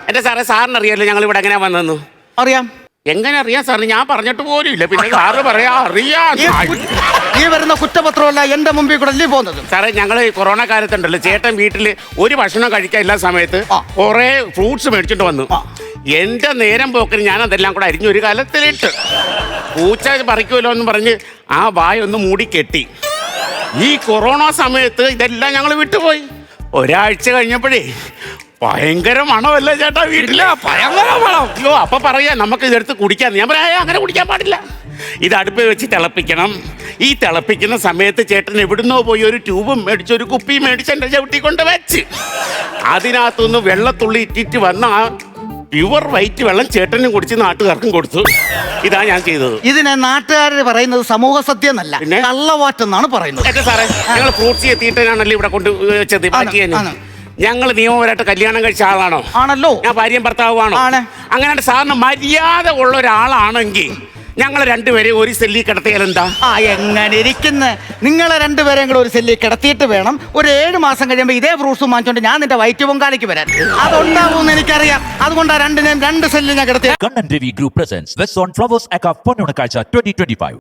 എന്റെ സാറേ സാറിനറിയാലോ ഞങ്ങൾ ഇവിടെ എങ്ങനെയാ വന്നെന്ന്. അറിയാം. എങ്ങനെ അറിയാം സാറിന്? ഞാൻ പറഞ്ഞിട്ട് പോലും ഇല്ല. പിന്നെ സാറ് പറയാ അറിയാം. ഈ വരുന്ന കുറ്റപത്രമല്ല എന്റെ മുമ്പിൽ കൂടെ അല്ലേ പോകുന്നത്. സാറേ ഞങ്ങൾ കൊറോണ കാലത്തുണ്ടല്ലോ, ചേട്ടൻ വീട്ടിൽ ഒരു ഭക്ഷണം കഴിക്കാൻ ഇല്ലാ സമയത്ത് കുറെ ഫ്രൂട്ട്സ് മേടിച്ചിട്ട് വന്നു. എന്റെ നേരം പോക്കിന് ഞാൻ അതെല്ലാം കൂടെ അരിഞ്ഞ് ഒരു കാലത്തിലിട്ട് പൂച്ച പറിക്കുമല്ലോ എന്ന് പറഞ്ഞ് ആ വായൊന്ന് മൂടി കെട്ടി. ഈ കൊറോണ സമയത്ത് ഇതെല്ലാം ഞങ്ങൾ വിട്ടുപോയി. ഒരാഴ്ച കഴിഞ്ഞപ്പോഴേ ഭയങ്കര മണമല്ലേ ചേട്ടാ വീട്ടില്, ഭയങ്കര മണം. അയ്യോ അപ്പൊ പറയാ നമുക്ക് ഇതെടുത്ത് കുടിക്കാന്ന്. ഞാൻ പറയാ അങ്ങനെ കുടിക്കാൻ പാടില്ല, ഇത് അടുപ്പിൽ വെച്ച് തിളപ്പിക്കണം. ഈ തിളപ്പിക്കുന്ന സമയത്ത് ചേട്ടൻ എവിടുന്നോ പോയി ഒരു ട്യൂബും മേടിച്ച് ഒരു കുപ്പി മേടിച്ച് എൻ്റെ ചവിട്ടി കൊണ്ട് വെച്ച് അതിനകത്തുനിന്ന് വെള്ളത്തുള്ളി ഇട്ടിട്ട് വന്ന ആ പ്യുവർ വൈറ്റ് വെള്ളം ചേട്ടനും കുടിച്ച് നാട്ടുകാർക്കും കൊടുത്തു. ഇതാ ഞാൻ ചെയ്തത്. ഇതിനെ നാട്ടുകാർ പറയുന്നത് സമൂഹ സത്യം എന്നല്ല, പിന്നെ കള്ളവാറ്റെന്നാണ് പറയുന്നത്. എന്റെ സാറേ ഞങ്ങൾ ഫ്രൂട്ട്സ് എത്തിയിട്ടാണല്ലോ ഇവിടെ കൊണ്ട് വെച്ചത്. ഞങ്ങൾ നിയമപരമായിട്ട് കല്യാണം കഴിച്ച ആളാണോ? ആണല്ലോ. ഞാൻ ഭാര്യയും ഭർത്താവുമാണോ? അങ്ങനെ സാറിന് മര്യാദ ഉള്ള ഒരാളാണെങ്കിൽ ഞങ്ങൾ രണ്ടുപേരെ ഒരു സെല്ലി കിടത്തിയാൽ എന്താ? എങ്ങനെ ഇരിക്കുന്നു? നിങ്ങളെ രണ്ടുപേരെയും കൂടെ ഒരു സെല്ലി കിടത്തിയിട്ട് വേണം ഒരു 7 മാസം കഴിയുമ്പോൾ ഇതേ ഫ്രൂട്ട്സ് വാങ്ങിച്ചോണ്ട് ഞാൻ നിന്റെ വയറ്റ് പൊങ്കാലയ്ക്ക് വരാൻ. അതുണ്ടാവും എനിക്കറിയാം. അതുകൊണ്ടാണ് 2 സെല്ലി ഞാൻ കിടത്തിയത്. Kannan Devi Group presents West on Flowers Aka Ponnonakazha 2025.